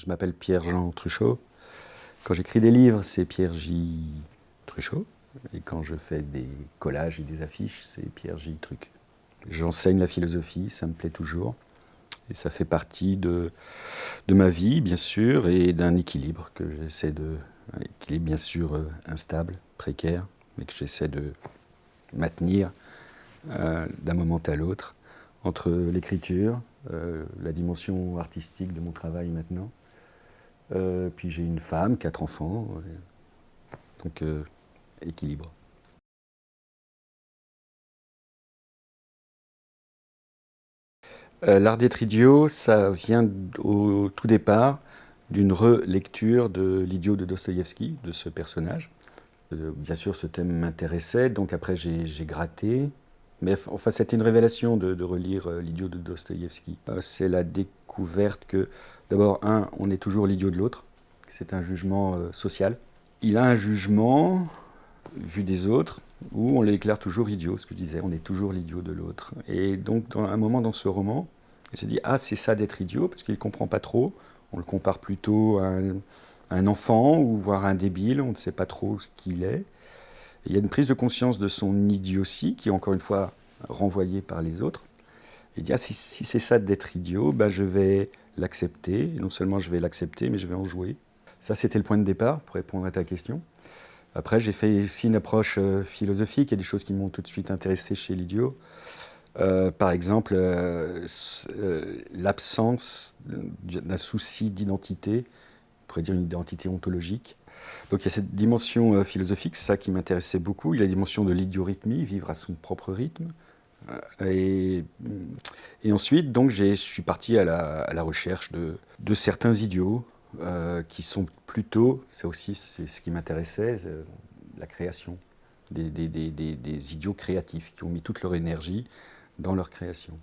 Je m'appelle Pierre-Jean Truchot. Quand j'écris des livres, c'est Pierre J. Truchot. Et quand je fais des collages et des affiches, c'est Pierre J. Truc. J'enseigne la philosophie, ça me plaît toujours. Et ça fait partie de ma vie, bien sûr, et d'un équilibre que j'essaie de... Un équilibre, bien sûr, instable, précaire, mais que j'essaie de maintenir d'un moment à l'autre, entre l'écriture, la dimension artistique de mon travail maintenant. Puis j'ai une femme, 4 enfants, donc équilibre. L'art d'être idiot, ça vient au tout départ d'une relecture de L'idiot de Dostoïevski, de ce personnage. Bien sûr, ce thème m'intéressait, donc après j'ai gratté. Mais enfin, c'était une révélation de relire L'idiot de Dostoïevski. C'est la découverte que, d'abord, on est toujours l'idiot de l'autre. C'est un jugement social. Il a un jugement, vu des autres, où on l'éclaire toujours idiot, ce que je disais, on est toujours l'idiot de l'autre. Et donc, dans un moment dans ce roman, il se dit, ah, c'est ça d'être idiot, parce qu'il ne comprend pas trop. On le compare plutôt à un enfant, ou voire à un débile, on ne sait pas trop ce qu'il est. Et il y a une prise de conscience de son idiotie, qui est encore une fois renvoyée par les autres. Il dit, ah, si c'est ça d'être idiot, bah, je vais l'accepter. Et non seulement je vais l'accepter, mais je vais en jouer. Ça, c'était le point de départ, pour répondre à ta question. Après, j'ai fait aussi une approche philosophique. Il y a des choses qui m'ont tout de suite intéressé chez l'idiot. Par exemple, l'absence d'un souci d'identité, on pourrait dire une identité ontologique. Donc il y a cette dimension philosophique, ça qui m'intéressait beaucoup. Il y a la dimension de l'idiorhythmie, vivre à son propre rythme. Et ensuite, donc, je suis parti à la recherche de certains idiots qui sont plutôt, c'est aussi ce qui m'intéressait, la création. Des idiots créatifs qui ont mis toute leur énergie dans leur création.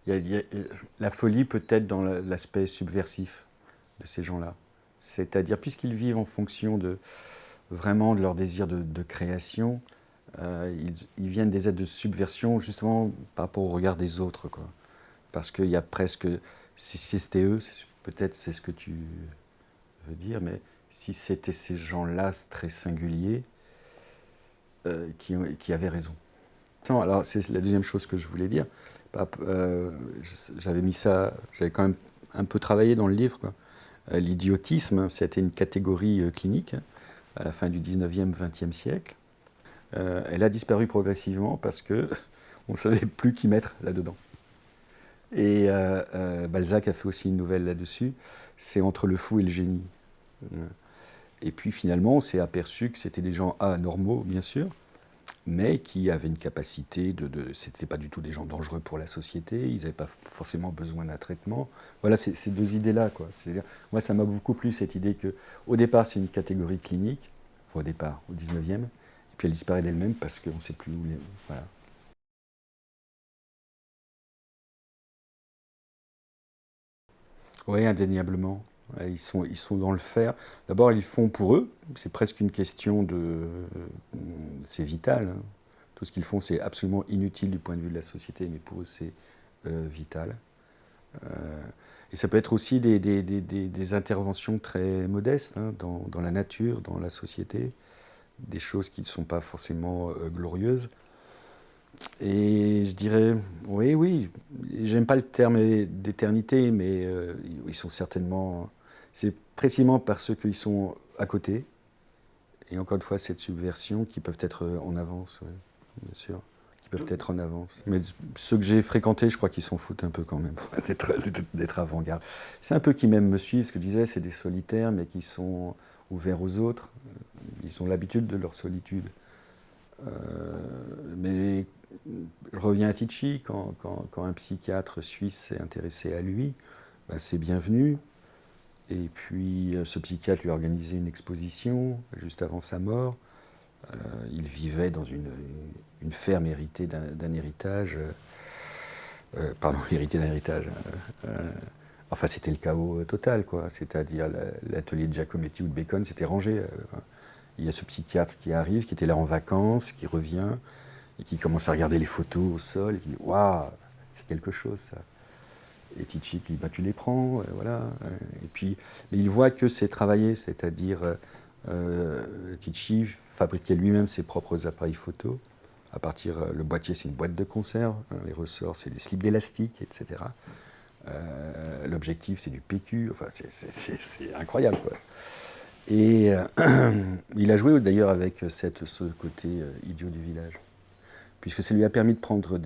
Il y a la folie peut être dans l'aspect subversif de ces gens-là. C'est-à-dire, puisqu'ils vivent en fonction vraiment de leur désir de création, ils viennent des aides de subversion justement par rapport au regard des autres, quoi. Parce qu'il y a presque, si c'était eux, peut-être c'est ce que tu veux dire, mais si c'était ces gens-là très singuliers qui avaient raison. Alors c'est la deuxième chose que je voulais dire. J'avais mis ça, j'avais quand même un peu travaillé dans le livre, quoi. L'idiotisme, c'était une catégorie clinique à la fin du 19e, 20e siècle. Elle a disparu progressivement parce qu'on ne savait plus qui mettre là-dedans. Et Balzac a fait aussi une nouvelle là-dessus, c'est Entre le fou et le génie. Et puis finalement, on s'est aperçu que c'était des gens anormaux, bien sûr, mais qui avaient une capacité c'était pas du tout des gens dangereux pour la société, ils n'avaient pas forcément besoin d'un traitement. Voilà, ces deux idées-là, quoi. C'est-à-dire, moi, ça m'a beaucoup plu, cette idée qu'au départ, c'est une catégorie clinique, enfin, au départ, au 19e, et puis elle disparaît d'elle-même parce qu'on ne sait plus où... Voilà. Oui, indéniablement. Ils sont dans le faire. D'abord, ils font pour eux. C'est presque une question de... C'est vital, hein. Tout ce qu'ils font, c'est absolument inutile du point de vue de la société, mais pour eux, c'est vital. Et ça peut être aussi des interventions très modestes, hein, dans la nature, dans la société, des choses qui ne sont pas forcément glorieuses. Et je dirais, oui, j'aime pas le terme d'éternité, mais ils sont certainement... C'est précisément parce qu'ils sont à côté, et encore une fois, cette subversion, qui peuvent être en avance, ouais, bien sûr, qui peuvent être en avance. Mais ceux que j'ai fréquentés, je crois qu'ils s'en foutent un peu quand même, d'être avant-garde. C'est un peu qui même me suivent, ce que je disais, c'est des solitaires, mais qui sont ouverts aux autres. Ils ont l'habitude de leur solitude. Mais je reviens à Tichy, quand un psychiatre suisse s'est intéressé à lui, ben c'est bienvenu. Et puis ce psychiatre lui a organisé une exposition juste avant sa mort. Il vivait dans une ferme héritée d'un héritage. Pardon, hérité d'un héritage. Enfin, c'était le chaos total, quoi. C'est-à-dire l'atelier de Giacometti ou de Bacon s'était rangé. Il y a ce psychiatre qui arrive, qui était là en vacances, qui revient, et qui commence à regarder les photos au sol, et qui dit « Waouh, c'est quelque chose, ça. Et Titchik, lui, bah, tu les prends, voilà. Et puis, mais il voit que c'est travaillé, c'est-à-dire Titchik fabriquait lui-même ses propres appareils photo. À partir, le boîtier, c'est une boîte de conserve, hein, les ressorts, c'est des slips d'élastique, etc. L'objectif, c'est du PQ, enfin, c'est incroyable, quoi. Et il a joué d'ailleurs avec ce côté idiot du village, puisque ça lui a permis de prendre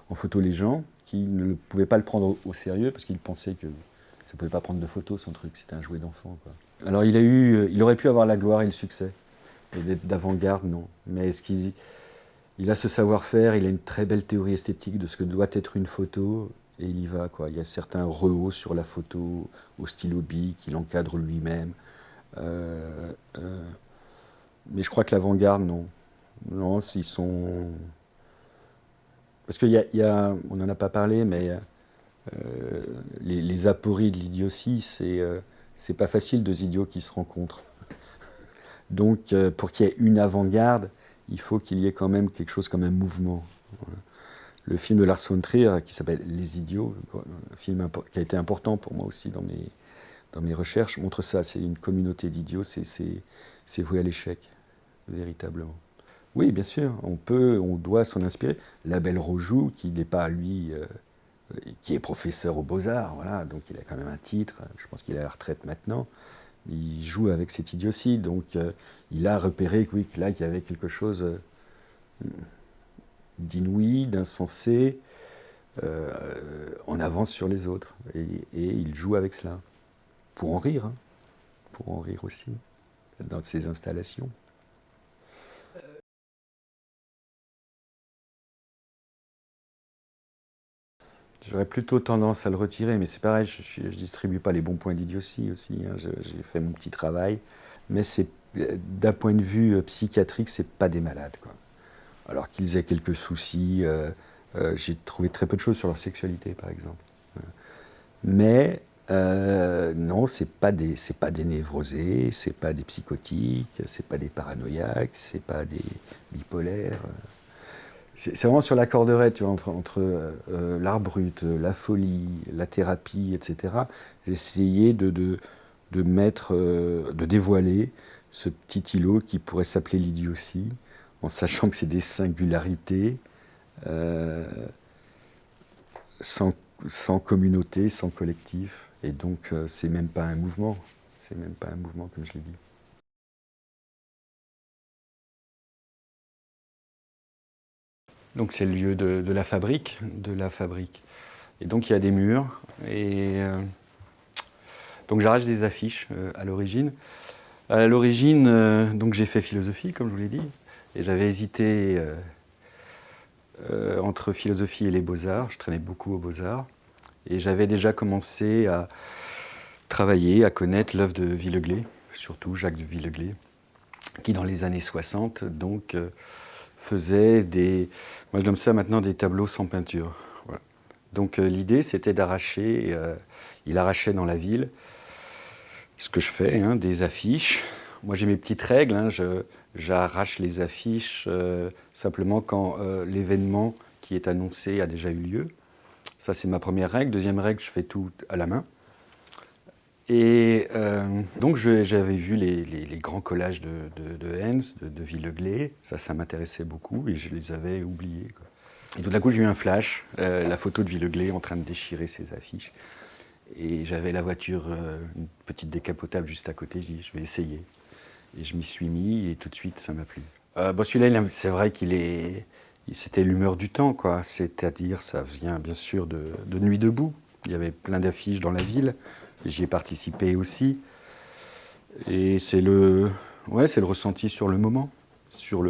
en photo les gens qui ne pouvaient pas le prendre au sérieux, parce qu'ils pensaient que ça ne pouvait pas prendre de photos, son truc, c'était un jouet d'enfant, quoi. Alors il aurait pu avoir la gloire et le succès, et d'être d'avant-garde, non. Mais il a ce savoir-faire, il a une très belle théorie esthétique de ce que doit être une photo, et il y va, quoi. Il y a certains rehausses sur la photo, au stylo bic, qu'il encadre lui-même. Euh, euh, mais je crois que l'avant-garde, non. Non, ils sont... Parce on n'en a pas parlé, mais les apories de l'idiotie, c'est pas facile, deux idiots qui se rencontrent. Donc, pour qu'il y ait une avant-garde, il faut qu'il y ait quand même quelque chose comme un mouvement. Voilà. Le film de Lars von Trier, qui s'appelle Les Idiots, un film qui a été important pour moi aussi dans mes recherches, montre ça. C'est une communauté d'idiots, c'est voué à l'échec, véritablement. Oui, bien sûr, on doit s'en inspirer. Labelle Rojoux, qui n'est pas lui, qui est professeur aux Beaux-Arts, voilà, donc il a quand même un titre, je pense qu'il est à la retraite maintenant. Il joue avec cette idiotie, donc il a repéré que, oui, que là, qu'il y avait quelque chose d'inouï, d'insensé, en avance sur les autres. Et il joue avec cela, pour en rire, hein, pour en rire aussi, dans ses installations. J'aurais plutôt tendance à le retirer, mais c'est pareil, je ne distribue pas les bons points d'idiotie aussi, hein, j'ai fait mon petit travail, mais d'un point de vue psychiatrique, c'est pas des malades, quoi. Alors qu'ils aient quelques soucis, j'ai trouvé très peu de choses sur leur sexualité, par exemple. Mais non, c'est pas des névrosés, c'est pas des psychotiques, c'est pas des paranoïaques, c'est pas des bipolaires. C'est vraiment sur la corde raide, tu vois, entre l'art brut, la folie, la thérapie, etc. J'ai essayé de dévoiler ce petit îlot qui pourrait s'appeler l'idiotie, en sachant que c'est des singularités, euh, sans, sans communauté, sans collectif. Et donc, c'est même pas un mouvement. C'est même pas un mouvement, comme je l'ai dit. Donc, c'est le lieu de la fabrique, Et donc, il y a des murs. Et donc, j'arrache des affiches à l'origine. À l'origine, donc, j'ai fait philosophie, comme je vous l'ai dit. Et j'avais hésité entre philosophie et les beaux-arts. Je traînais beaucoup aux beaux-arts. Et j'avais déjà commencé à travailler, à connaître l'œuvre de Villeglé, surtout Jacques de Villeglé, qui dans les années 60 donc faisait moi je nomme ça maintenant des tableaux sans peinture. Voilà. Donc l'idée c'était d'arracher, il arrachait dans la ville, ce que je fais, hein, des affiches. Moi j'ai mes petites règles, hein, j'arrache les affiches simplement quand l'événement qui est annoncé a déjà eu lieu. Ça c'est ma première règle. Deuxième règle, je fais tout à la main. Et donc j'avais vu les grands collages de Hens, de Villeglé, ça m'intéressait beaucoup et je les avais oubliés, quoi. Et tout d'un coup j'ai eu un flash, la photo de Villeglé en train de déchirer ses affiches. Et j'avais la voiture, une petite décapotable juste à côté, je dis je vais essayer. Et je m'y suis mis et tout de suite ça m'a plu. Bon, celui-là, c'est vrai c'était l'humeur du temps, quoi. C'est-à-dire, ça vient bien sûr de Nuit debout. Il y avait plein d'affiches dans la ville. J'y ai participé aussi. Et c'est le ressenti sur le moment, sur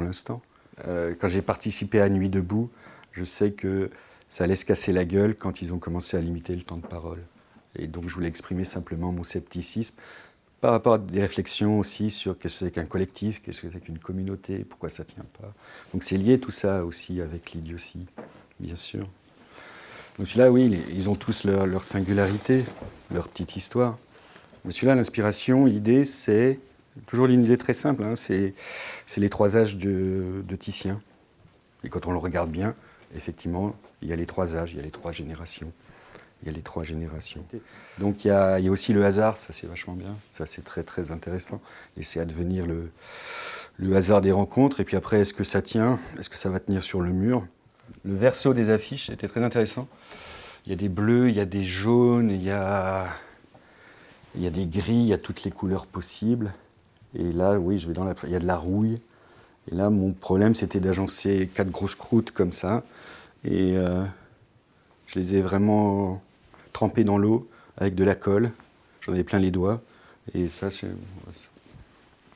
l'instant. Quand j'ai participé à Nuit debout, je sais que ça allait se casser la gueule quand ils ont commencé à limiter le temps de parole. Et donc je voulais exprimer simplement mon scepticisme par rapport à des réflexions aussi sur qu'est-ce que c'est qu'un collectif, qu'est-ce que c'est qu'une communauté, pourquoi ça ne tient pas. Donc c'est lié tout ça aussi avec l'idiotie, bien sûr. Donc celui-là, oui, ils ont tous leur singularité, leur petite histoire. Mais celui-là, l'inspiration, l'idée, c'est toujours une idée très simple, hein, c'est les trois âges de Titien. Et quand on le regarde bien, effectivement, il y a les 3 âges, il y a les 3 générations. Il y a les 3 générations. Donc il y a aussi le hasard, ça c'est vachement bien, ça c'est très très intéressant. Laisser advenir le hasard des rencontres, et puis après, est-ce que ça tient? Est-ce que ça va tenir sur le mur? Le verso des affiches, c'était très intéressant. Il y a des bleus, il y a des jaunes, il y a des gris, il y a toutes les couleurs possibles. Et là, oui, je vais il y a de la rouille. Et là, mon problème, c'était d'agencer 4 grosses croûtes comme ça. Et je les ai vraiment trempées dans l'eau avec de la colle. J'en ai plein les doigts. Et ça,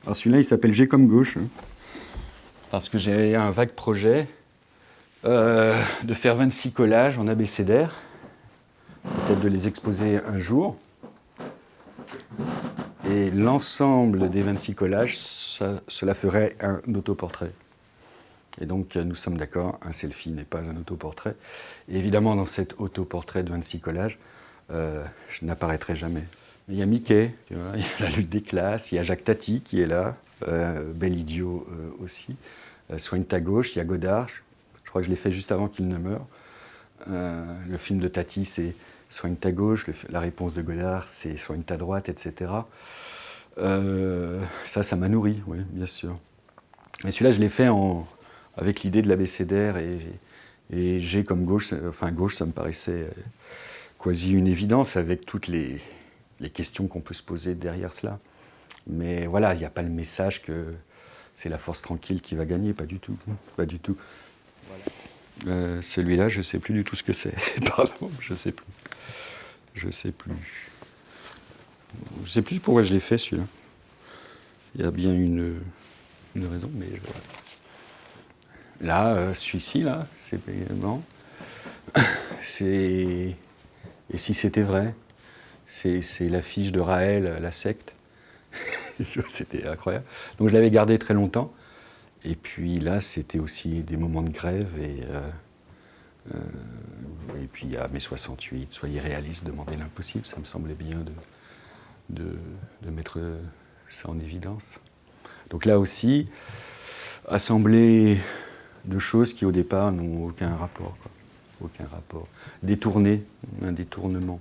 alors celui-là, il s'appelle G comme gauche. Parce que j'ai un vague projet de faire 26 collages en abécédaire. Peut-être de les exposer un jour. Et l'ensemble des 26 collages, cela ferait un autoportrait. Et donc, nous sommes d'accord, un selfie n'est pas un autoportrait. Et évidemment, dans cet autoportrait de 26 collages, je n'apparaîtrai jamais. Il y a Mickey, tu vois, il y a la lutte des classes, il y a Jacques Tati qui est là, bel idiot aussi. Soigne ta gauche, il y a Godard, je crois que je l'ai fait juste avant qu'il ne meure. Le film de Tati, c'est Soigne ta gauche, la réponse de Godard, c'est Soigne ta droite, etc. Ça m'a nourri, oui, bien sûr. Et celui-là, je l'ai fait avec l'idée de l'abécédaire et G comme gauche, enfin gauche, ça me paraissait quasi une évidence avec toutes les questions qu'on peut se poser derrière cela. Mais voilà, il n'y a pas le message que c'est la force tranquille qui va gagner, pas du tout, pas du tout. Voilà. Celui-là, je ne sais plus du tout ce que c'est. Pardon, je ne sais plus. Je ne sais plus. Je ne sais plus pourquoi je l'ai fait, celui-là. Il y a bien une raison, mais là, celui-ci, là, c'est non. C'est... Et si c'était vrai? C'est l'affiche de Raël, la secte. C'était incroyable. Donc je l'avais gardé très longtemps. Et puis là, c'était aussi des moments de grève. Et puis à mai 68, soyez réaliste, demandez l'impossible. Ça me semblait bien de mettre ça en évidence. Donc là aussi, assembler de choses qui au départ n'ont aucun rapport, quoi. Aucun rapport. Détourner, un détournement.